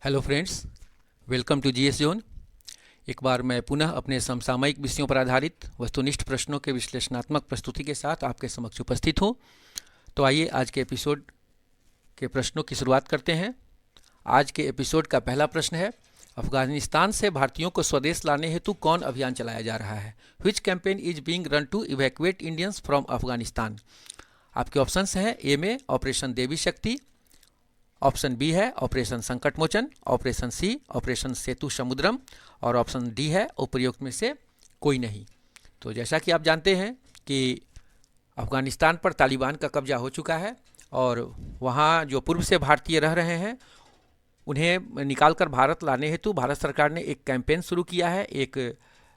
Hello friends, welcome to GS zone. एक बार मैं पुनः अपने समसामयिक विषयों पर आधारित वस्तुनिष्ठ प्रश्नों के विश्लेषणात्मक प्रस्तुति के साथ आपके समक्ष उपस्थित हूँ। तो आइए आज के एपिसोड के प्रश्नों की शुरुआत करते हैं। आज के एपिसोड का पहला प्रश्न है, अफगानिस्तान से भारतीयों को स्वदेश लाने हेतु कौन अभियान चलाया जा रहा है? Which campaign is being run to evacuate Indians from Afghanistan? आपके ऑप्शंस हैं, ए में ऑपरेशन देवी शक्ति, ऑप्शन बी है ऑपरेशन संकट मोचन, ऑपरेशन सी ऑपरेशन सेतु समुद्रम और ऑप्शन डी है उपर्युक्त में से कोई नहीं। तो जैसा कि आप जानते हैं कि अफगानिस्तान पर तालिबान का कब्जा हो चुका है और वहाँ जो पूर्व से भारतीय रह रहे हैं उन्हें निकालकर भारत लाने हेतु भारत सरकार ने एक कैंपेन शुरू किया है, एक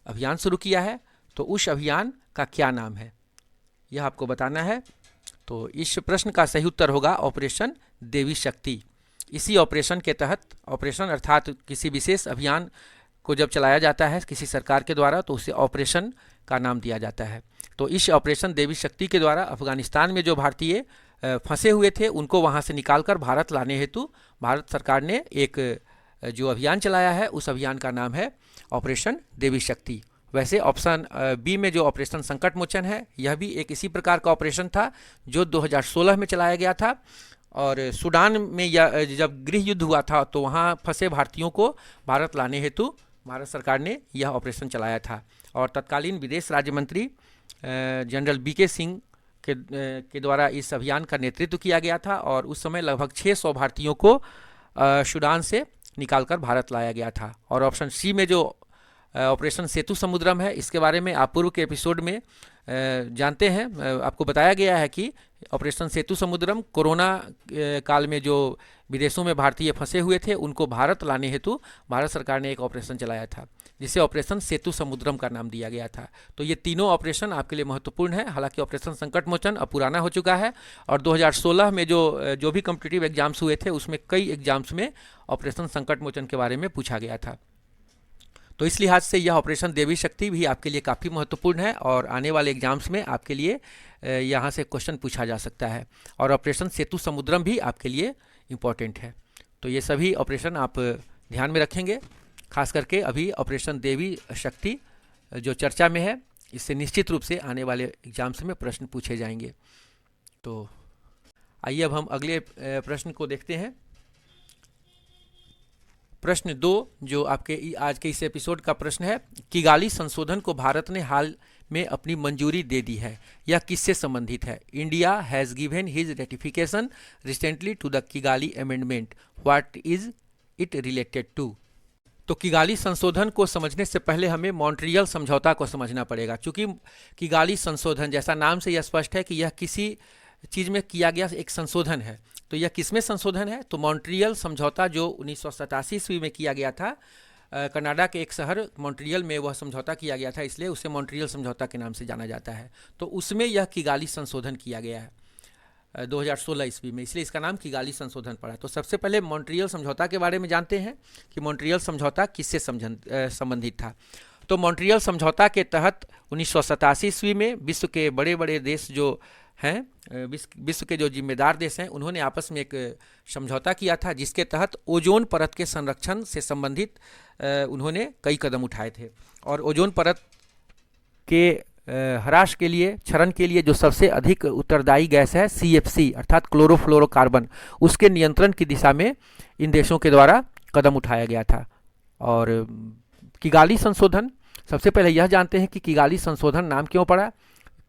अभियान शुरू किया है। तो उस अभियान का क्या नाम है, यह आपको बताना है। तो इस प्रश्न का सही उत्तर होगा ऑपरेशन देवी शक्ति। इसी ऑपरेशन के तहत, ऑपरेशन अर्थात किसी विशेष अभियान को जब चलाया जाता है किसी सरकार के द्वारा तो उसे ऑपरेशन का नाम दिया जाता है। तो इस ऑपरेशन देवी शक्ति के द्वारा अफगानिस्तान में जो भारतीय फंसे हुए थे उनको वहां से निकालकर भारत लाने हेतु भारत सरकार ने एक जो अभियान चलाया है उस अभियान का नाम है ऑपरेशन देवी शक्ति। वैसे ऑप्शन बी में जो ऑपरेशन संकट मोचन है यह भी एक इसी प्रकार का ऑपरेशन था जो 2016 में चलाया गया था और सूडान में जब गृह युद्ध हुआ था तो वहाँ फंसे भारतीयों को भारत लाने हेतु भारत सरकार ने यह ऑपरेशन चलाया था। और तत्कालीन विदेश राज्य मंत्री जनरल बीके सिंह के द्वारा इस अभियान का नेतृत्व किया गया था और उस समय लगभग 600 भारतीयों को सूडान से निकालकर भारत लाया गया था। और ऑप्शन सी में जो ऑपरेशन सेतु समुद्रम है, इसके बारे में आप पूर्व के एपिसोड में जानते हैं, आपको बताया गया है कि ऑपरेशन सेतु समुद्रम कोरोना काल में जो विदेशों में भारतीय फंसे हुए थे उनको भारत लाने हेतु भारत सरकार ने एक ऑपरेशन चलाया था जिसे ऑपरेशन सेतु समुद्रम का नाम दिया गया था। तो ये तीनों ऑपरेशन आपके लिए महत्वपूर्ण है। हालांकि ऑपरेशन संकट मोचन अब पुराना हो चुका है और 2016 में जो भी कॉम्पिटिटिव एग्जाम्स हुए थे उसमें कई एग्जाम्स में ऑपरेशन संकट मोचन के बारे में पूछा गया था। तो इस लिहाज से यह ऑपरेशन देवी शक्ति भी आपके लिए काफ़ी महत्वपूर्ण है और आने वाले एग्जाम्स में आपके लिए यहाँ से क्वेश्चन पूछा जा सकता है। और ऑपरेशन सेतु समुद्रम भी आपके लिए इम्पॉर्टेंट है। तो ये सभी ऑपरेशन आप ध्यान में रखेंगे, खास करके अभी ऑपरेशन देवी शक्ति जो चर्चा में है इससे निश्चित रूप से आने वाले एग्जाम्स में प्रश्न पूछे जाएंगे। तो आइए अब हम अगले प्रश्न को देखते हैं। प्रश्न 2 जो आपके आज के इस एपिसोड का प्रश्न है, किगाली संशोधन को भारत ने हाल में अपनी मंजूरी दे दी है, यह किससे संबंधित है? India has given his ratification recently to the Kigali amendment, what is it related to? तो किगाली संशोधन को समझने से पहले हमें मॉन्ट्रियल समझौता को समझना पड़ेगा। चूंकि किगाली संशोधन जैसा नाम से यह स्पष्ट है कि यह किसी चीज़ में किया गया एक संशोधन है। तो यह किसमें संशोधन है? तो मॉन्ट्रियल समझौता जो 1987 ईस्वी में किया गया था, कनाडा के एक शहर मॉन्ट्रियल में वह समझौता किया गया था, इसलिए उसे मॉन्ट्रियल समझौता के नाम से जाना जाता है। तो उसमें यह किगाली संशोधन किया गया है 2016 ईस्वी में, इसलिए इसका नाम किगाली संशोधन पड़ा। तो सबसे पहले मॉन्ट्रियल समझौता के बारे में जानते हैं कि मॉन्ट्रियल समझौता किससे संबंधित था। तो मॉन्ट्रियल समझौता के तहत 1987 ईस्वी में विश्व के बड़े बड़े देश जो हैं, विश्व के जो जिम्मेदार देश हैं, उन्होंने आपस में एक समझौता किया था जिसके तहत ओजोन परत के संरक्षण से संबंधित उन्होंने कई कदम उठाए थे। और ओजोन परत के ह्रास के लिए, क्षरण के लिए जो सबसे अधिक उत्तरदायी गैस है CFC अर्थात क्लोरोफ्लोरोकार्बन, उसके नियंत्रण की दिशा में इन देशों के द्वारा कदम उठाया गया था। और किगाली संशोधन, सबसे पहले यह जानते हैं कि किगाली संशोधन नाम क्यों पड़ा,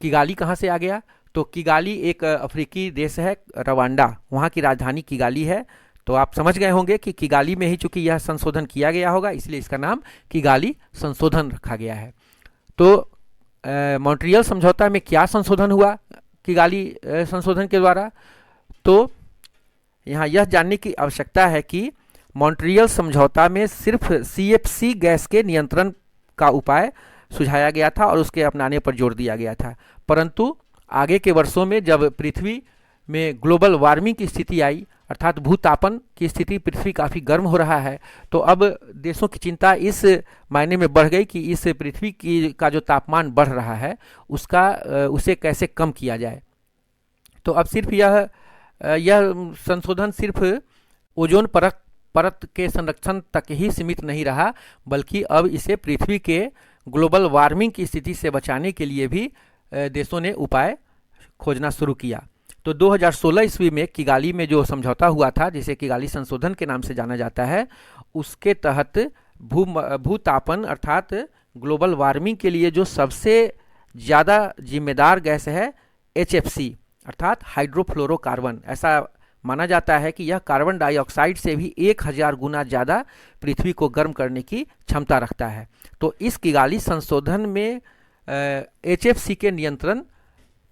किगाली कहाँ से आ गया? तो किगाली एक अफ्रीकी देश है, रवांडा, वहाँ की राजधानी किगाली है। तो आप समझ गए होंगे कि किगाली में ही चूंकि यह संशोधन किया गया होगा इसलिए इसका नाम किगाली संशोधन रखा गया है। तो मॉन्ट्रियल समझौता में क्या संशोधन हुआ किगाली संशोधन के द्वारा? तो यहाँ यह जानने की आवश्यकता है कि मॉन्ट्रियल समझौता में सिर्फ CFC गैस के नियंत्रण का उपाय सुझाया गया था और उसके अपनाने पर जोर दिया गया था। परंतु आगे के वर्षों में जब पृथ्वी में ग्लोबल वार्मिंग की स्थिति आई, अर्थात भूतापन की स्थिति, पृथ्वी काफ़ी गर्म हो रहा है, तो अब देशों की चिंता इस मायने में बढ़ गई कि इस पृथ्वी की का जो तापमान बढ़ रहा है उसे कैसे कम किया जाए। तो अब सिर्फ यह संशोधन सिर्फ ओजोन परत परत के संरक्षण तक ही सीमित नहीं रहा, बल्कि अब इसे पृथ्वी के ग्लोबल वार्मिंग की स्थिति से बचाने के लिए भी देशों ने उपाय खोजना शुरू किया। तो 2016 ईस्वी में किगाली में जो समझौता हुआ था, जिसे किगाली संशोधन के नाम से जाना जाता है, उसके तहत भूतापन अर्थात ग्लोबल वार्मिंग के लिए जो सबसे ज़्यादा जिम्मेदार गैस है HFC अर्थात हाइड्रोफ्लोरोकार्बन, ऐसा माना जाता है कि यह कार्बन डाइऑक्साइड से भी 1000 गुना ज़्यादा पृथ्वी को गर्म करने की क्षमता रखता है। तो इस किगाली संशोधन में HFC के नियंत्रण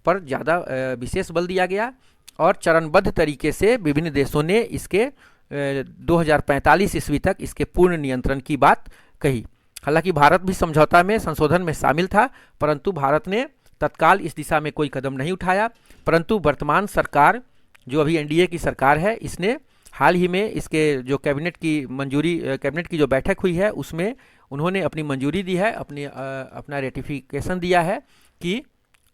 पर ज़्यादा विशेष बल दिया गया और चरणबद्ध तरीके से विभिन्न देशों ने इसके 2045 ईस्वी तक इसके पूर्ण नियंत्रण की बात कही। हालांकि भारत भी समझौता में संशोधन में शामिल था, परंतु भारत ने तत्काल इस दिशा में कोई कदम नहीं उठाया। परंतु वर्तमान सरकार जो अभी NDA की सरकार है, इसने हाल ही में इसके जो कैबिनेट की जो बैठक हुई है उसमें उन्होंने अपनी मंजूरी दी है, अपना रेटिफिकेशन दिया है कि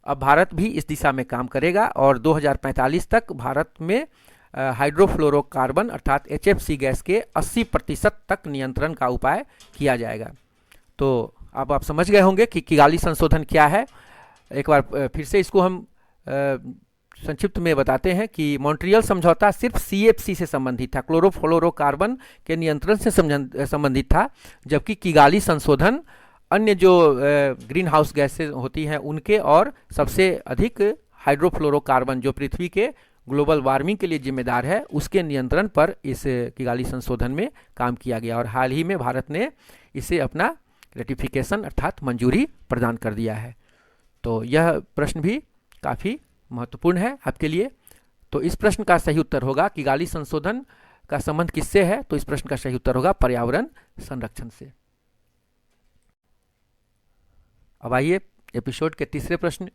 अब भारत भी इस दिशा में काम करेगा और 2045 तक भारत में हाइड्रोफ्लोरोकार्बन अर्थात HFC गैस के 80% तक नियंत्रण का उपाय किया जाएगा। तो अब आप समझ गए होंगे कि किगाली संशोधन क्या है। एक बार फिर से इसको हम संक्षिप्त में बताते हैं कि मॉन्ट्रियल समझौता सिर्फ CFC से संबंधित था, क्लोरोफ्लोरोकार्बन के नियंत्रण से संबंधित था, जबकि किगाली संशोधन अन्य जो ग्रीन हाउस गैसेज होती हैं उनके और सबसे अधिक हाइड्रोफ्लोरोकार्बन जो पृथ्वी के ग्लोबल वार्मिंग के लिए जिम्मेदार है उसके नियंत्रण पर इस किगाली संशोधन में काम किया गया और हाल ही में भारत ने इसे अपना रेटिफिकेशन अर्थात मंजूरी प्रदान कर दिया है। तो यह प्रश्न भी काफ़ी महत्वपूर्ण है आपके लिए। तो इस प्रश्न का सही उत्तर होगा किगाली संशोधन का संबंध किससे है, तो इस प्रश्न का सही उत्तर होगा पर्यावरण संरक्षण से। अब आइए एपिसोड के तीसरे प्रश्न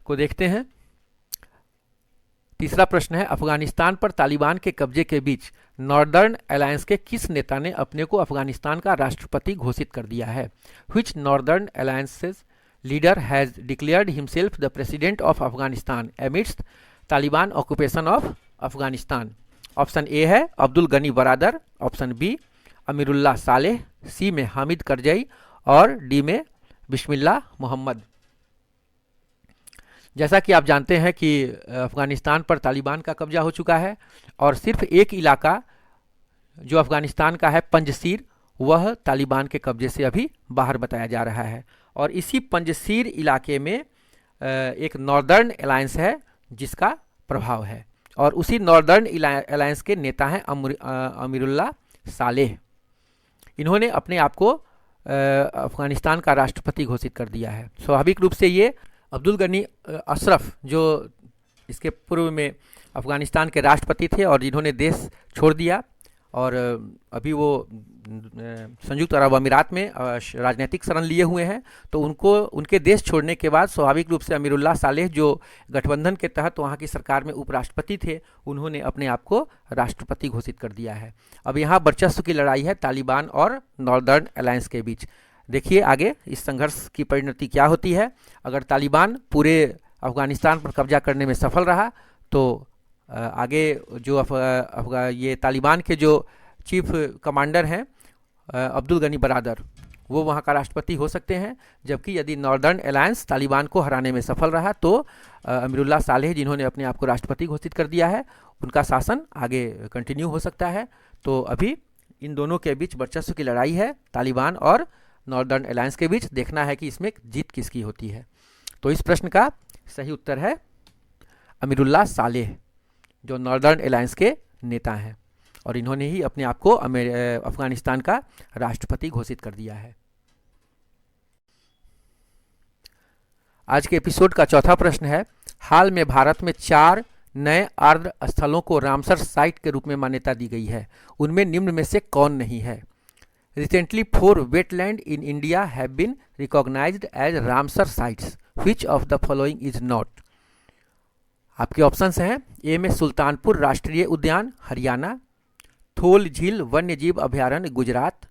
को देखते हैं। तीसरा प्रश्न है, अफगानिस्तान पर तालिबान के कब्जे के बीच नॉर्दर्न अलायंस के किस नेता ने अपने को अफगानिस्तान का राष्ट्रपति घोषित कर दिया है? Which northern alliances leader has declared himself the president of Afghanistan amidst Taliban occupation of Afghanistan? Option A है Abdul Ghani Baradar, option B Amrullah Saleh, C में हामिद करजई और डी में बिस्मिल्लाह मोहम्मद। जैसा कि आप जानते हैं कि अफ़गानिस्तान पर तालिबान का कब्जा हो चुका है और सिर्फ एक इलाका जो अफ़गानिस्तान का है पंजशीर, वह तालिबान के कब्जे से अभी बाहर बताया जा रहा है। और इसी पंजशीर इलाके में एक नॉर्दर्न अलायंस है जिसका प्रभाव है और उसी नॉर्दर्न अलायंस के नेता हैं अमीरुल्लाह सालेह। इन्होंने अपने आप को अफ़गानिस्तान का राष्ट्रपति घोषित कर दिया है। स्वाभाविक रूप से ये अब्दुल गनी अशरफ जो इसके पूर्व में अफ़गानिस्तान के राष्ट्रपति थे और जिन्होंने देश छोड़ दिया और अभी वो संयुक्त अरब अमीरात में राजनीतिक शरण लिए हुए हैं, तो उनके देश छोड़ने के बाद स्वाभाविक रूप से अमीरुल्लाह सालेह जो गठबंधन के तहत वहाँ की सरकार में उपराष्ट्रपति थे, उन्होंने अपने आप को राष्ट्रपति घोषित कर दिया है। अब यहाँ वर्चस्व की लड़ाई है तालिबान और नॉर्दर्न अलायंस के बीच। देखिए आगे इस संघर्ष की परिणति क्या होती है। अगर तालिबान पूरे अफ़गानिस्तान पर कब्जा करने में सफल रहा तो आगे जो ये तालिबान के जो चीफ कमांडर हैं अब्दुल गनी बरादर, वो वहाँ का राष्ट्रपति हो सकते हैं। जबकि यदि नॉर्दर्न अलायंस तालिबान को हराने में सफल रहा तो अमीरुल्लाह सालेह जिन्होंने अपने आप को राष्ट्रपति घोषित कर दिया है, उनका शासन आगे कंटिन्यू हो सकता है। तो अभी इन दोनों के बीच वर्चस्व की लड़ाई है, तालिबान और नॉर्दर्न अलायंस के बीच। देखना है कि इसमें जीत किसकी होती है। तो इस प्रश्न का सही उत्तर है अमीरुल्लाह सालेह जो नॉर्दर्न अलायंस के नेता हैं और इन्होंने ही अपने आप को अफ़गानिस्तान का राष्ट्रपति घोषित कर दिया है। आज के एपिसोड का चौथा प्रश्न है, हाल में भारत में 4 नए आर्द्र स्थलों को रामसर साइट के रूप में मान्यता दी गई है, उनमें निम्न में से कौन नहीं है? Recently 4 wetland in India have been recognized as Ramsar sites. Which of the following is not? आपके ऑप्शंस हैं, ए में सुल्तानपुर राष्ट्रीय उद्यान हरियाणा, थोल झील वन्य जीव अभयारण्य गुजरात,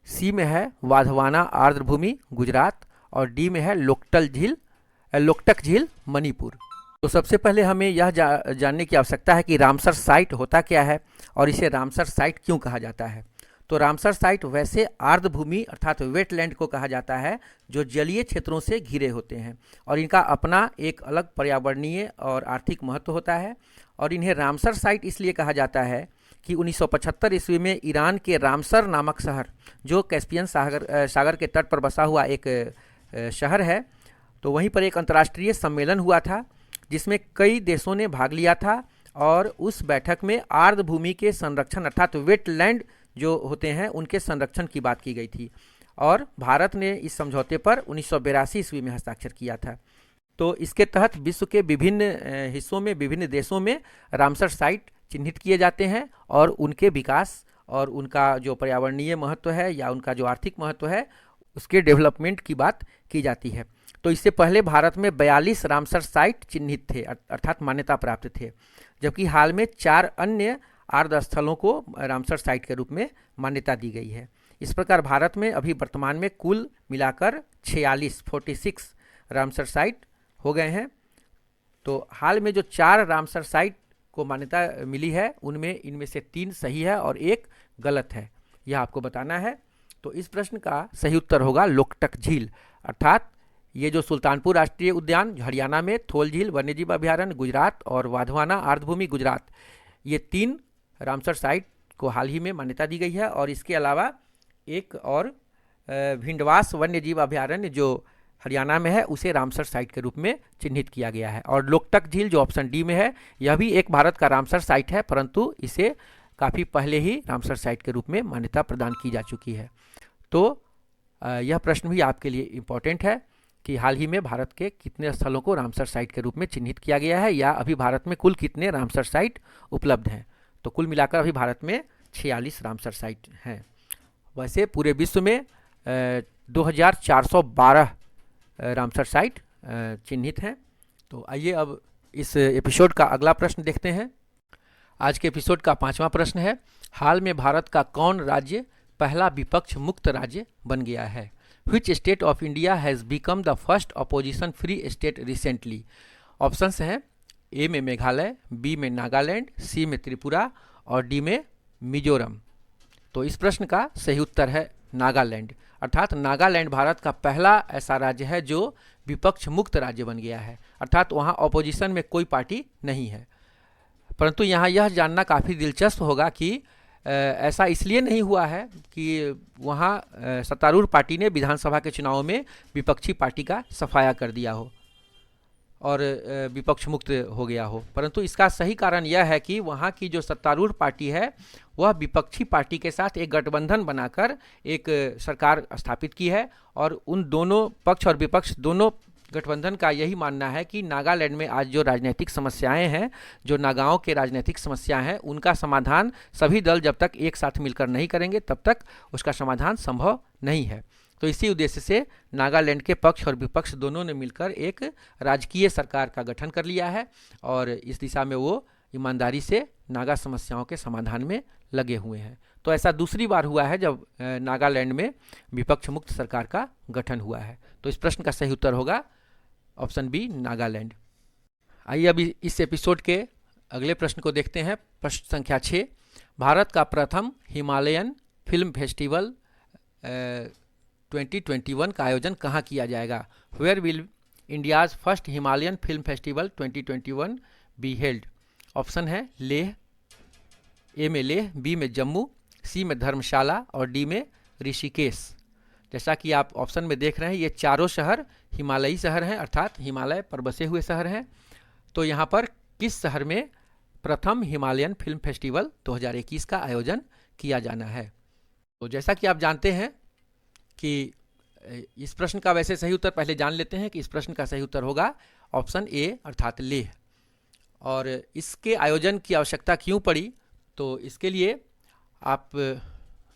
सी में है वाधवाना आर्द्रभूमि गुजरात और डी में है लोकटक झील मणिपुर। तो सबसे पहले हमें यह जानने की आवश्यकता है कि रामसर साइट होता क्या है और इसे रामसर साइट क्यों कहा जाता है। तो रामसर साइट वैसे आर्द्र भूमि अर्थात वेटलैंड को कहा जाता है जो जलीय क्षेत्रों से घिरे होते हैं और इनका अपना एक अलग पर्यावरणीय और आर्थिक महत्व होता है। और इन्हें रामसर साइट इसलिए कहा जाता है कि 1975 ईस्वी में ईरान के रामसर नामक शहर, जो कैस्पियन सागर के तट पर बसा हुआ एक शहर है, तो वहीं पर एक अंतर्राष्ट्रीय सम्मेलन हुआ था जिसमें कई देशों ने भाग लिया था और उस बैठक में आर्द्र भूमि के संरक्षण अर्थात वेटलैंड जो होते हैं उनके संरक्षण की बात की गई थी और भारत ने इस समझौते पर 1982 ईस्वी में हस्ताक्षर किया था। तो इसके तहत विश्व के विभिन्न हिस्सों में, विभिन्न देशों में रामसर साइट चिन्हित किए जाते हैं और उनके विकास और उनका जो पर्यावरणीय महत्व है या उनका जो आर्थिक महत्व है उसके डेवलपमेंट की बात की जाती है। तो इससे पहले भारत में 42 रामसर साइट चिन्हित थे अर्थात मान्यता प्राप्त थे, जबकि हाल में 4 अन्य आर्द्र स्थलों को रामसर साइट के रूप में मान्यता दी गई है। इस प्रकार भारत में अभी वर्तमान में कुल मिलाकर 46 रामसर साइट हो गए हैं। तो हाल में जो 4 रामसर साइट को मान्यता मिली है उनमें इनमें से 3 सही है और 1 गलत है, यह आपको बताना है। तो इस प्रश्न का सही उत्तर होगा लोकटक झील, अर्थात ये जो सुल्तानपुर राष्ट्रीय उद्यान हरियाणा में, थोल झील वन्यजीव अभयारण्य गुजरात और वाधवाना आर्द्रभूमि गुजरात, ये 3 रामसर साइट को हाल ही में मान्यता दी गई है। और इसके अलावा एक और भिंडवास वन्यजीव अभयारण्य जो हरियाणा में है उसे रामसर साइट के रूप में चिन्हित किया गया है। और लोकटक झील जो ऑप्शन डी में है यह भी एक भारत का रामसर साइट है, परंतु इसे काफ़ी पहले ही रामसर साइट के रूप में मान्यता प्रदान की जा चुकी है। तो यह प्रश्न भी आपके लिए इम्पोर्टेंट है कि हाल ही में भारत के कितने स्थलों को रामसर साइट के रूप में चिन्हित किया गया है या अभी भारत में कुल कितने रामसर साइट उपलब्ध हैं। तो कुल मिलाकर अभी भारत में 46 रामसर साइट हैं। वैसे पूरे विश्व में 2412 रामसर साइट चिन्हित हैं। तो आइए अब इस एपिसोड का अगला प्रश्न देखते हैं। आज के एपिसोड का 5वां प्रश्न है, हाल में भारत का कौन राज्य पहला विपक्ष मुक्त राज्य बन गया है? Which state of India has become the first opposition free state recently? Options हैं ए में मेघालय, बी में नागालैंड, सी में त्रिपुरा और डी में मिजोरम। तो इस प्रश्न का सही उत्तर है नागालैंड, अर्थात नागालैंड भारत का पहला ऐसा राज्य है जो विपक्ष मुक्त राज्य बन गया है, अर्थात वहाँ ऑपोजिशन में कोई पार्टी नहीं है। परंतु यहाँ यह जानना काफ़ी दिलचस्प होगा कि ऐसा इसलिए नहीं हुआ है कि वहाँ सत्तारूढ़ पार्टी ने विधानसभा के चुनाव में विपक्षी पार्टी का सफाया कर दिया हो और विपक्ष मुक्त हो गया हो, परंतु इसका सही कारण यह है कि वहाँ की जो सत्तारूढ़ पार्टी है वह विपक्षी पार्टी के साथ एक गठबंधन बनाकर एक सरकार स्थापित की है और उन दोनों पक्ष और विपक्ष दोनों गठबंधन का यही मानना है कि नागालैंड में आज जो राजनीतिक समस्याएं हैं, जो नागाओं के राजनीतिक समस्याएं हैं, उनका समाधान सभी दल जब तक एक साथ मिलकर नहीं करेंगे तब तक उसका समाधान संभव नहीं है। तो इसी उद्देश्य से नागालैंड के पक्ष और विपक्ष दोनों ने मिलकर एक राजकीय सरकार का गठन कर लिया है और इस दिशा में वो ईमानदारी से नागा समस्याओं के समाधान में लगे हुए हैं। तो ऐसा दूसरी बार हुआ है जब नागालैंड में विपक्ष मुक्त सरकार का गठन हुआ है। तो इस प्रश्न का सही उत्तर होगा ऑप्शन बी नागालैंड। आइए अभी इस एपिसोड के अगले प्रश्न को देखते हैं। प्रश्न संख्या 6, भारत का प्रथम हिमालयन फिल्म फेस्टिवल 2021 का आयोजन कहाँ किया जाएगा? Where will India's first Himalayan film festival 2021 be held? Option है लेह, ए में लेह, बी में जम्मू, सी में धर्मशाला और डी में ऋषिकेश। जैसा कि आप ऑप्शन में देख रहे हैं ये चारों शहर हिमालयी शहर हैं, अर्थात हिमालय पर बसे हुए शहर हैं। तो यहाँ पर किस शहर में प्रथम हिमालयन फिल्म फेस्टिवल 2021 का आयोजन किया जाना है? तो जैसा कि आप जानते हैं कि इस प्रश्न का वैसे सही उत्तर पहले जान लेते हैं कि इस प्रश्न का सही उत्तर होगा ऑप्शन ए अर्थात लेह। और इसके आयोजन की आवश्यकता क्यों पड़ी? तो इसके लिए आप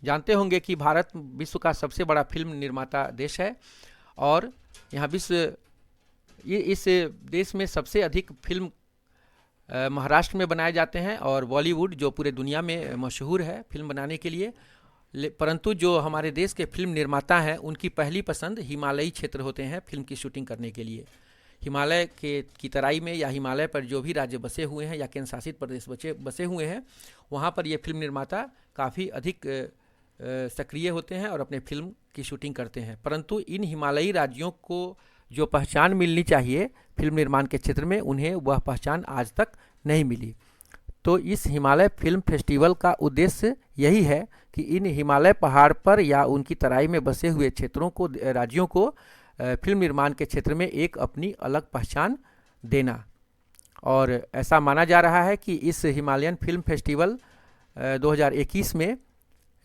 जानते होंगे कि भारत विश्व का सबसे बड़ा फिल्म निर्माता देश है और यहाँ इस देश में सबसे अधिक फिल्म महाराष्ट्र में बनाए जाते हैं और बॉलीवुड जो पूरे दुनिया में मशहूर है फिल्म बनाने के लिए, परंतु जो हमारे देश के फिल्म निर्माता हैं उनकी पहली पसंद हिमालयी क्षेत्र होते हैं फिल्म की शूटिंग करने के लिए। हिमालय की तराई में या हिमालय पर जो भी राज्य बसे हुए हैं या केंद्र शासित प्रदेश बसे हुए हैं, वहाँ पर ये फिल्म निर्माता काफ़ी अधिक सक्रिय होते हैं और अपने फिल्म की शूटिंग करते हैं। परंतु इन हिमालयी राज्यों को जो पहचान मिलनी चाहिए फिल्म निर्माण के क्षेत्र में, उन्हें वह पहचान आज तक नहीं मिली। तो इस हिमालय फिल्म फेस्टिवल का उद्देश्य यही है कि इन हिमालय पहाड़ पर या उनकी तराई में बसे हुए क्षेत्रों को, राज्यों को फिल्म निर्माण के क्षेत्र में एक अपनी अलग पहचान देना। और ऐसा माना जा रहा है कि इस हिमालयन फिल्म फेस्टिवल 2021 में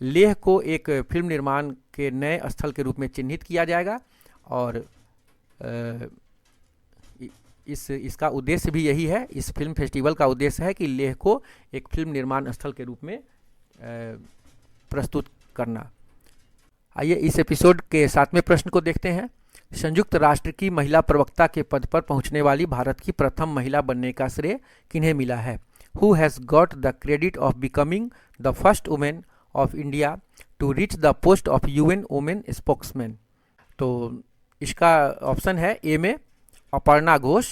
लेह को एक फिल्म निर्माण के नए स्थल के रूप में चिन्हित किया जाएगा। और इसका उद्देश्य भी यही है, इस फिल्म फेस्टिवल का उद्देश्य है कि लेह को एक फिल्म निर्माण स्थल के रूप में प्रस्तुत करना। आइए इस एपिसोड के 7वें प्रश्न को देखते हैं। संयुक्त राष्ट्र की महिला प्रवक्ता के पद पर पहुंचने वाली भारत की प्रथम महिला बनने का श्रेय किन्हें मिला है? Who has got the credit of becoming the first woman of India to reach the post of UN Women Spokesman? तो इसका ऑप्शन है ए में अपर्णा घोष,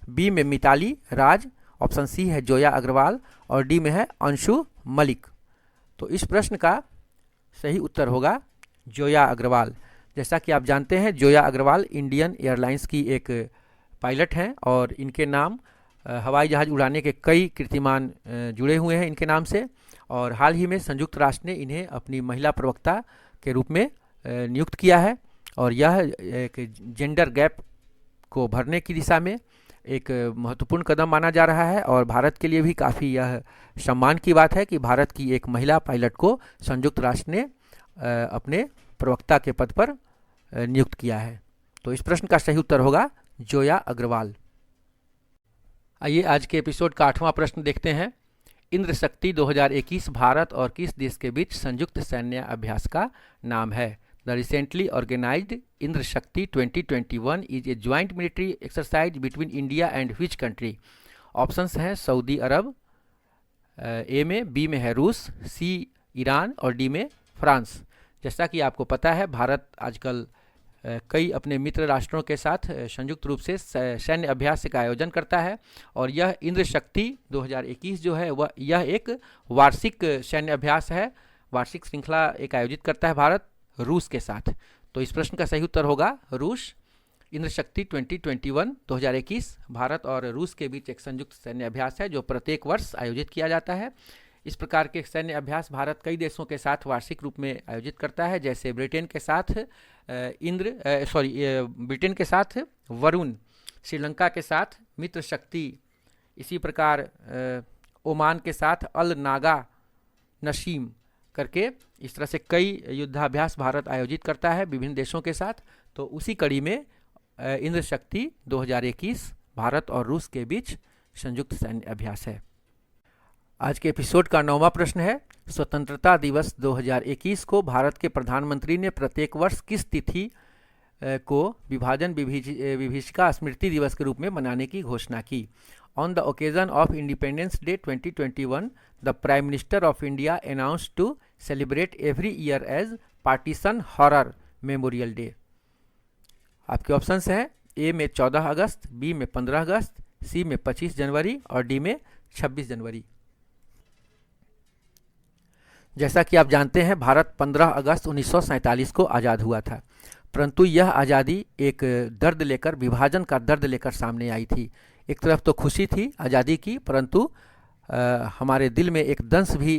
बी में मिताली राज, ऑप्शन सी है जोया अग्रवाल और डी में है अंशु मलिक। तो इस प्रश्न का सही उत्तर होगा जोया अग्रवाल। जैसा कि आप जानते हैं, जोया अग्रवाल इंडियन एयरलाइंस की एक पायलट हैं और इनके नाम हवाई जहाज़ उड़ाने के कई कीर्तिमान जुड़े हुए हैं इनके नाम से। और हाल ही में संयुक्त राष्ट्र ने इन्हें अपनी महिला प्रवक्ता के रूप में नियुक्त किया है और यह एक जेंडर गैप को भरने की दिशा में एक महत्वपूर्ण कदम माना जा रहा है। और भारत के लिए भी काफ़ी यह सम्मान की बात है कि भारत की एक महिला पायलट को संयुक्त राष्ट्र ने अपने प्रवक्ता के पद पर नियुक्त किया है। तो इस प्रश्न का सही उत्तर होगा जोया अग्रवाल। आइए आज के एपिसोड का 8वां प्रश्न देखते हैं। इंद्र शक्ति 2021 भारत और किस देश के बीच संयुक्त सैन्य अभ्यास का नाम है? द रिसेंटली ऑर्गेनाइज्ड इंद्र शक्ति 2021 is a joint military exercise between India and which country? Options हैं सऊदी अरब, ए में, बी में है रूस, सी ईरान और डी में फ्रांस। जैसा कि आपको पता है, भारत आजकल कई अपने मित्र राष्ट्रों के साथ संयुक्त रूप से सैन्य अभ्यास का आयोजन करता है और यह इंद्र शक्ति 2021 जो है वह यह एक वार्षिक सैन्य अभ्यास है, वार्षिक श्रृंखला एक आयोजित करता है भारत रूस के साथ। तो इस प्रश्न का सही उत्तर होगा रूस। इंद्र शक्ति 2021 भारत और रूस के बीच एक संयुक्त सैन्य अभ्यास है जो प्रत्येक वर्ष आयोजित किया जाता है। इस प्रकार के सैन्य अभ्यास भारत कई देशों के साथ वार्षिक रूप में आयोजित करता है, जैसे ब्रिटेन के साथ ब्रिटेन के साथ वरुण, श्रीलंका के साथ मित्र शक्ति, इसी प्रकार ओमान के साथ अल नागा नशीम करके इस तरह से कई युद्धाभ्यास भारत आयोजित करता है विभिन्न देशों के साथ। तो उसी कड़ी में इंद्र शक्ति 2021 भारत और रूस के बीच संयुक्त सैन्य अभ्यास है। आज के एपिसोड का 9वां प्रश्न है। स्वतंत्रता दिवस 2021 को भारत के प्रधानमंत्री ने प्रत्येक वर्ष किस तिथि को विभाजन विभीषिका स्मृति दिवस के रूप में मनाने की घोषणा की? On the occasion of independence day 2021 the prime minister of India announced to celebrate every year as partition horror memorial day. आपके ऑप्शंस हैं ए में 14 अगस्त, बी में 15 अगस्त, सी में 25 जनवरी और डी में 26 जनवरी। जैसा कि आप जानते हैं, भारत 15 अगस्त 1947 को आज़ाद हुआ था, परंतु यह आज़ादी एक दर्द लेकर, विभाजन का दर्द लेकर सामने आई थी। एक तरफ तो खुशी थी आज़ादी की, परंतु हमारे दिल में एक दंश भी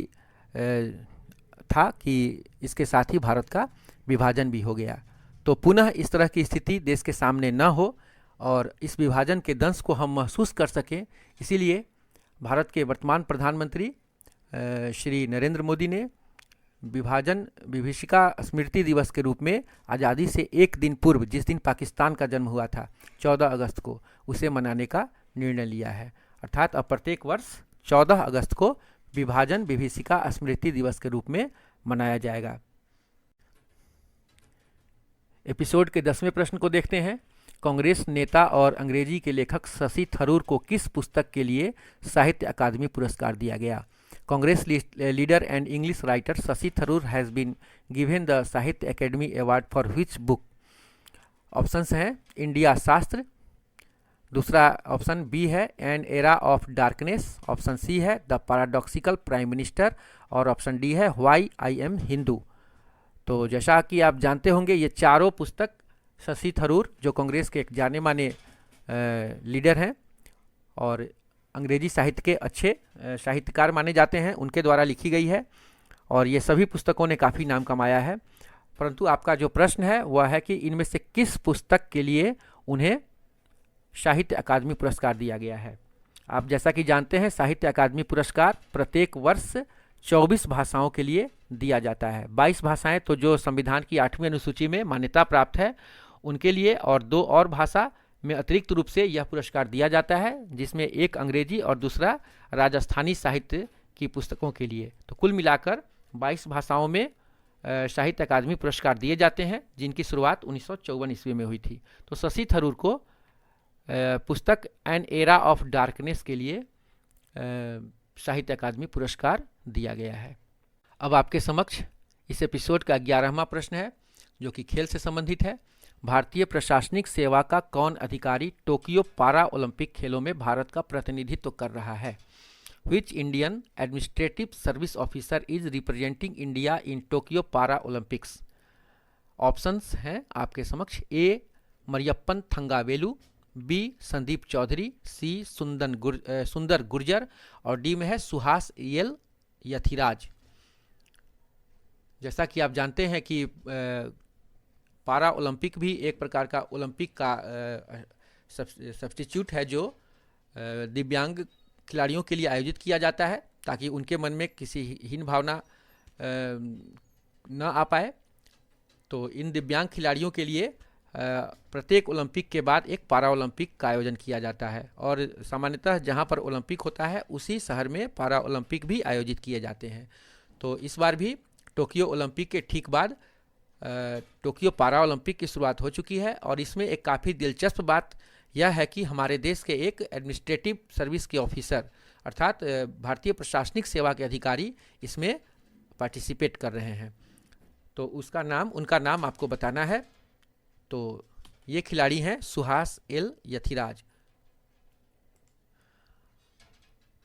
था कि इसके साथ ही भारत का विभाजन भी हो गया। तो पुनः इस तरह की स्थिति देश के सामने न हो और इस विभाजन के दंश को हम महसूस कर सकें, इसीलिए भारत के वर्तमान प्रधानमंत्री श्री नरेंद्र मोदी ने विभाजन विभीषिका स्मृति दिवस के रूप में आज़ादी से एक दिन पूर्व, जिस दिन पाकिस्तान का जन्म हुआ था 14 अगस्त को, उसे मनाने का निर्णय लिया है। अर्थात अब प्रत्येक वर्ष 14 अगस्त को विभाजन विभीषिका स्मृति दिवस के रूप में मनाया जाएगा। एपिसोड के 10वें प्रश्न को देखते हैं। कांग्रेस नेता और अंग्रेजी के लेखक शशि थरूर को किस पुस्तक के लिए साहित्य अकादमी पुरस्कार दिया गया? Congress leader and English writer Shashi Tharoor has been given the Sahitya Academy Award for which book? Options हैं इंडिया शास्त्र, दूसरा ऑप्शन बी है an era of darkness, option C है द पैराडॉक्सिकल प्राइम मिनिस्टर और option D है why I am Hindu. तो जैसा कि आप जानते होंगे ये चारों पुस्तक शशि थरूर जो कांग्रेस के एक जाने माने लीडर हैं और अंग्रेजी साहित्य के अच्छे साहित्यकार माने जाते हैं, उनके द्वारा लिखी गई है और ये सभी पुस्तकों ने काफ़ी नाम कमाया है। परंतु आपका जो प्रश्न है वह है कि इनमें से किस पुस्तक के लिए उन्हें साहित्य अकादमी पुरस्कार दिया गया है। आप जैसा कि जानते हैं साहित्य अकादमी पुरस्कार प्रत्येक वर्ष 24 भाषाओं के लिए दिया जाता है। 22 भाषाएं तो जो संविधान की 8वीं अनुसूची में मान्यता प्राप्त है उनके लिए, और 2 और भाषा में अतिरिक्त रूप से यह पुरस्कार दिया जाता है, जिसमें एक अंग्रेजी और दूसरा राजस्थानी साहित्य की पुस्तकों के लिए। तो कुल मिलाकर 22 भाषाओं में साहित्य अकादमी पुरस्कार दिए जाते हैं, जिनकी शुरुआत 1954 ईस्वी में हुई थी। तो शशि थरूर को पुस्तक एन एरा ऑफ डार्कनेस के लिए साहित्य अकादमी पुरस्कार दिया गया है। अब आपके समक्ष इस एपिसोड का 11वां प्रश्न है जो कि खेल से संबंधित है। भारतीय प्रशासनिक सेवा का कौन अधिकारी टोक्यो पारा ओलंपिक खेलों में भारत का प्रतिनिधित्व कर रहा है? Which Indian administrative service officer is representing India in Tokyo Para Olympics? Options हैं आपके समक्ष। ए मरियप्पन थंगावेलू, बी संदीप चौधरी, सी सुंदर गुर्जर और डी में है सुहास एल यथिराज। जैसा कि आप जानते हैं कि पारा ओलंपिक भी एक प्रकार का ओलंपिक का सब्स्टिट्यूट है जो दिव्यांग खिलाड़ियों के लिए आयोजित किया जाता है ताकि उनके मन में किसी हीन भावना न आ पाए। तो इन दिव्यांग खिलाड़ियों के लिए प्रत्येक ओलंपिक के बाद एक पारा ओलंपिक का आयोजन किया जाता है और सामान्यतः जहां पर ओलंपिक होता है उसी शहर में पारा ओलंपिक भी आयोजित किए जाते हैं। तो इस बार भी टोक्यो ओलंपिक के ठीक बाद टोक्यो पारा ओलंपिक की शुरुआत हो चुकी है और इसमें एक काफ़ी दिलचस्प बात यह है कि हमारे देश के एक एडमिनिस्ट्रेटिव सर्विस के ऑफिसर अर्थात भारतीय प्रशासनिक सेवा के अधिकारी इसमें पार्टिसिपेट कर रहे हैं। तो उनका नाम आपको बताना है। तो ये खिलाड़ी हैं सुहास एल यथिराज।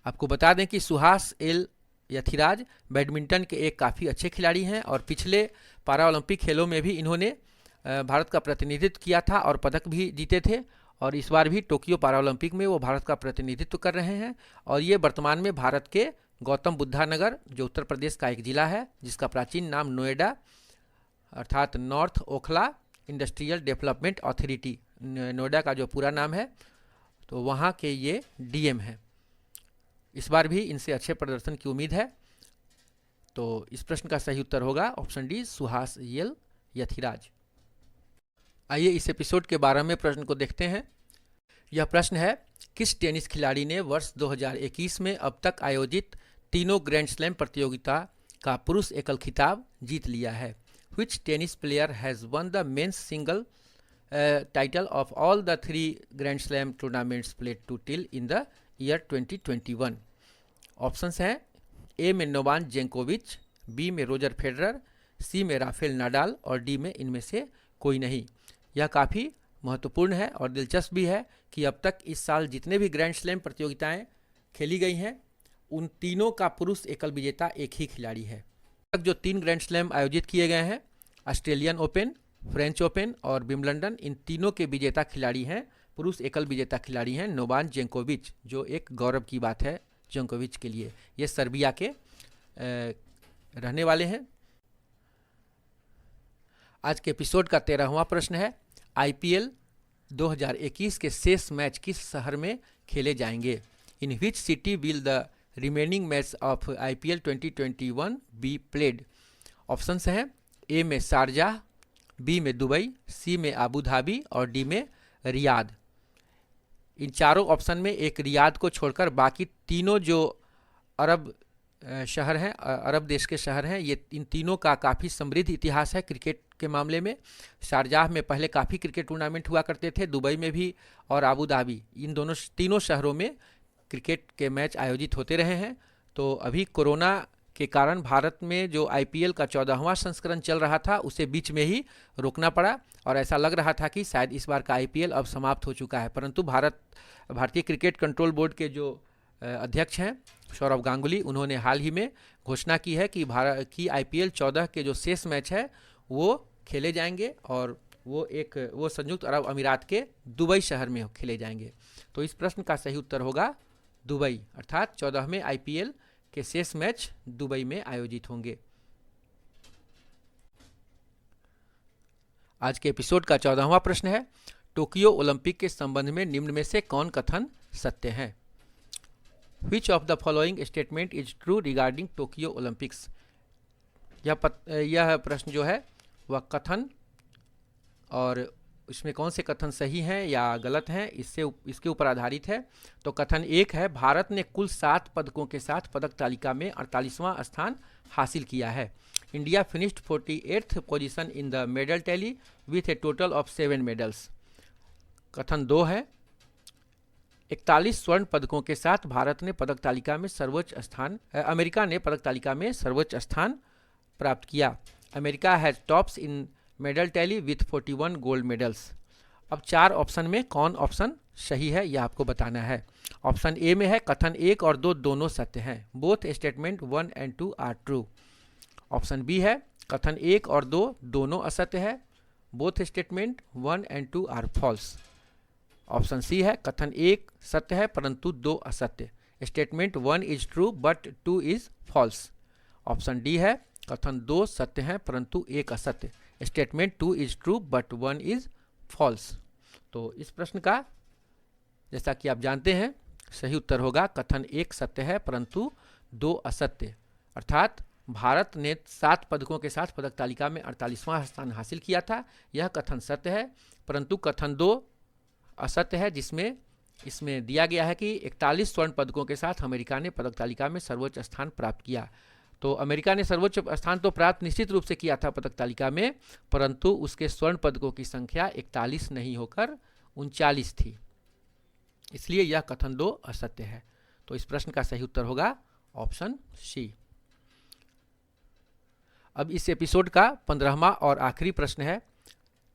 आपको बता दें कि सुहास एल यथिराज बैडमिंटन के एक काफ़ी अच्छे खिलाड़ी हैं और पिछले पारा ओलंपिक खेलों में भी इन्होंने भारत का प्रतिनिधित्व किया था और पदक भी जीते थे और इस बार भी टोक्यो पारा ओलंपिक में वो भारत का प्रतिनिधित्व कर रहे हैं। और ये वर्तमान में भारत के गौतम बुद्धा नगर जो उत्तर प्रदेश का एक ज़िला है जिसका प्राचीन नाम नोएडा अर्थात north Okhla industrial development authority, Noida का जो पूरा नाम है, तो वहाँ के ये डीएम हैं। इस बार भी इनसे अच्छे प्रदर्शन की उम्मीद है। तो इस प्रश्न का सही उत्तर होगा option D Suhas L Yathiraj. आइए इस एपिसोड के 12वें प्रश्न को देखते हैं। यह प्रश्न है किस टेनिस खिलाड़ी ने वर्ष 2021 में अब तक आयोजित तीनों ग्रैंड स्लैम प्रतियोगिता का पुरुष एकल खिताब जीत लिया है? Which tennis player has won the men's single title of all the 3 Grand Slam tournaments played to till in the year 2021? Options हैं ए में नोवाक जोकोविच, बी में रोजर फेडरर, सी में राफेल नाडाल और डी में इनमें से कोई नहीं। यह काफ़ी महत्वपूर्ण है और दिलचस्प भी है कि अब तक इस साल जितने भी ग्रैंड स्लैम प्रतियोगिताएं खेली गई हैं उन तीनों का पुरुष एकल विजेता एक ही खिलाड़ी है। तक जो 3 ग्रैंड स्लैम आयोजित किए गए हैं ऑस्ट्रेलियन ओपन, फ्रेंच ओपन और विंबलडन, इन तीनों के विजेता खिलाड़ी हैं, पुरुष एकल विजेता खिलाड़ी हैं नोवाक जोकोविच, जो एक गौरव की बात है जोकोविच के लिए। ये सर्बिया के रहने वाले हैं। आज के एपिसोड का 13वां प्रश्न है आईपीएल 2021 के शेष मैच किस शहर में खेले जाएंगे? In which city will the remaining match of IPL 2021 be played? Options हैं ए में शारजाह, बी में दुबई, सी में आबू धाबी और डी में रियाद। इन चारों ऑप्शन में एक रियाद को छोड़कर बाकी तीनों जो अरब शहर हैं, अरब देश के शहर हैं, ये इन तीनों का काफ़ी समृद्ध इतिहास है क्रिकेट के मामले में। शारजाह में पहले काफ़ी क्रिकेट टूर्नामेंट हुआ करते थे, दुबई में भी और आबू धाबी, इन तीनों शहरों में क्रिकेट के मैच आयोजित होते रहे हैं। तो अभी कोरोना के कारण भारत में जो आईपीएल का 14वां संस्करण चल रहा था उसे बीच में ही रोकना पड़ा और ऐसा लग रहा था कि शायद इस बार का आईपीएल अब समाप्त हो चुका है। परंतु भारतीय क्रिकेट कंट्रोल बोर्ड के जो अध्यक्ष हैं सौरव गांगुली, उन्होंने हाल ही में घोषणा की है कि आईपीएल 14 के जो शेष मैच है वो खेले जाएंगे और वो संयुक्त अरब अमीरात के दुबई शहर में खेले जाएंगे। तो इस प्रश्न का सही उत्तर होगा दुबई, अर्थात 14वें आईपीएल के शेष मैच दुबई में आयोजित होंगे। आज के एपिसोड का 14वां प्रश्न है, टोक्यो ओलंपिक के संबंध में निम्न में से कौन कथन सत्य है? Which of the following statement is true regarding Tokyo Olympics? यह प्रश्न जो है वह कथन और इसमें कौन से कथन सही हैं या गलत हैं इसके ऊपर आधारित है। तो कथन 1 है, भारत ने कुल 7 पदकों के साथ पदक तालिका में 48वां स्थान हासिल किया है। India finished 48th position in the medal tally with A total of 7 medals. कथन 2 है, 41 स्वर्ण पदकों के साथ भारत ने पदक तालिका में सर्वोच्च स्थान अमेरिका ने पदक तालिका में सर्वोच्च स्थान प्राप्त किया। America has tops in medal tally with 41 gold medals. अब 4 ऑप्शन में कौन ऑप्शन सही है यह आपको बताना है। ऑप्शन ए में है कथन 1 और 2 दोनों सत्य हैं, both statement 1 and 2 are true. Option B है कथन 1 और 2 दोनों असत्य है, both statement 1 and 2 are false. Option C है कथन 1 सत्य है परंतु 2 असत्य, statement 1 is true but 2 is false. Option D है कथन 2 सत्य है परंतु 1 असत्य, statement 2 is true but 1 is false. तो इस प्रश्न का जैसा कि आप जानते हैं सही उत्तर होगा कथन 1 सत्य है परंतु 2 असत्य, अर्थात भारत ने 7 पदकों के साथ पदक तालिका में 48वां स्थान हासिल किया था, यह कथन सत्य है। परंतु कथन 2 असत्य है जिसमें इसमें दिया गया है कि 41 स्वर्ण पदकों के साथ अमेरिका ने पदक तालिका में सर्वोच्च स्थान प्राप्त किया। तो अमेरिका ने सर्वोच्च स्थान तो प्राप्त निश्चित रूप से किया था पदक तालिका में, परंतु उसके स्वर्ण पदकों की संख्या 41 नहीं होकर 39 थी, इसलिए यह कथन 2 असत्य है। तो इस प्रश्न का सही उत्तर होगा ऑप्शन सी। अब इस एपिसोड का 15वां और आखिरी प्रश्न है,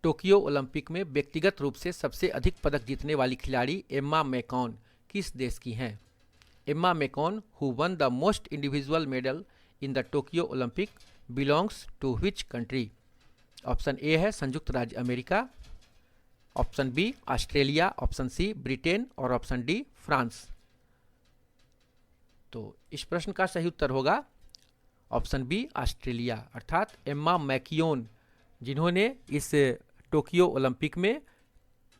टोक्यो ओलंपिक में व्यक्तिगत रूप से सबसे अधिक पदक जीतने वाली खिलाड़ी एम्मा मैकॉन किस देश की हैं? Emma McKeon who won the most individual medal in the Tokyo Olympic belongs to which country? Option A है संयुक्त राज्य America, option B Australia, option C Britain और ऑप्शन डी फ्रांस। तो इस प्रश्न का सही उत्तर होगा ऑप्शन बी ऑस्ट्रेलिया, अर्थात एम्मा मैकियोन जिन्होंने इस टोक्यो ओलंपिक में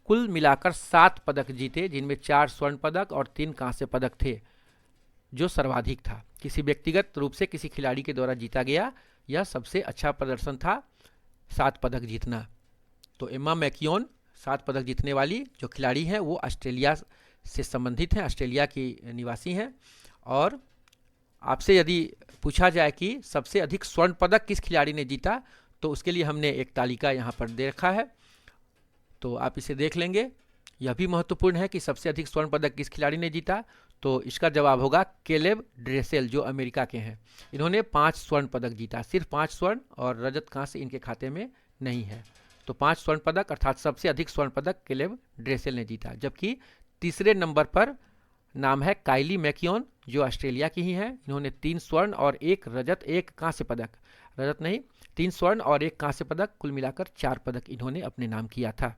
कुल मिलाकर 7 पदक जीते, जिनमें 4 स्वर्ण पदक और 3 कांस्य पदक थे, जो सर्वाधिक था। किसी व्यक्तिगत रूप से किसी खिलाड़ी के द्वारा जीता गया यह सबसे अच्छा प्रदर्शन था 7 पदक जीतना। तो एम्मा मैकियोन 7 पदक जीतने वाली जो खिलाड़ी हैं वो ऑस्ट्रेलिया से संबंधित हैं, ऑस्ट्रेलिया की निवासी हैं। और आपसे यदि पूछा जाए कि सबसे अधिक स्वर्ण पदक किस खिलाड़ी ने जीता, तो उसके लिए हमने एक तालिका यहाँ पर दे रखा है, तो आप इसे देख लेंगे। यह भी महत्वपूर्ण है कि सबसे अधिक स्वर्ण पदक किस खिलाड़ी ने जीता, तो इसका जवाब होगा कैलेब ड्रेसेल जो अमेरिका के हैं। इन्होंने 5 स्वर्ण पदक जीता, सिर्फ 5 स्वर्ण और रजत कांस्य इनके खाते में नहीं है। तो 5 स्वर्ण पदक अर्थात सबसे अधिक स्वर्ण पदक कैलेब ड्रेसेल ने जीता। जबकि तीसरे नंबर पर नाम है काइली मैकियोन जो ऑस्ट्रेलिया की ही हैं। इन्होंने 3 स्वर्ण और 1 रजत 1 कांस्य पदक, रजत नहीं 3 स्वर्ण और 1 कांस्य पदक, कुल मिलाकर 4 पदक इन्होंने अपने नाम किया था।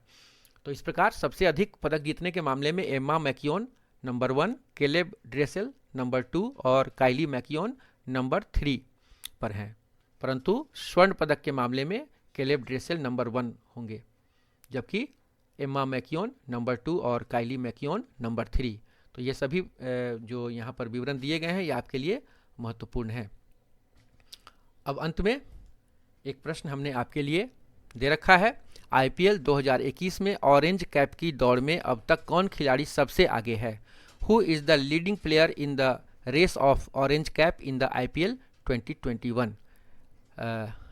तो इस प्रकार सबसे अधिक पदक जीतने के मामले में एम्मा मैकियोन नंबर 1, कैलेब ड्रेसेल नंबर 2 और काइली मैकियोन नंबर 3 पर हैं। परंतु स्वर्ण पदक के मामले में कैलेब ड्रेसेल नंबर 1 होंगे, जबकि एम्मा मैकियोन नंबर 2 और काइली मैकियोन नंबर 3। तो ये सभी जो यहाँ पर विवरण दिए गए हैं ये आपके लिए महत्वपूर्ण है। अब अंत में एक प्रश्न हमने आपके लिए दे रखा है, आईपीएल 2021 में ऑरेंज कैप की दौड़ में अब तक कौन खिलाड़ी सबसे आगे है? Who is the leading player in the race of orange cap in the IPL 2021?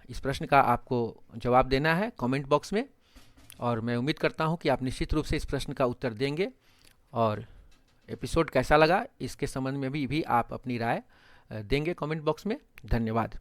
इस प्रश्न का आपको जवाब देना है कमेंट बॉक्स में, और मैं उम्मीद करता हूं कि आप निश्चित रूप से इस प्रश्न का उत्तर देंगे। और एपिसोड कैसा लगा इसके संबंध में भी आप अपनी राय देंगे कमेंट बॉक्स में। धन्यवाद।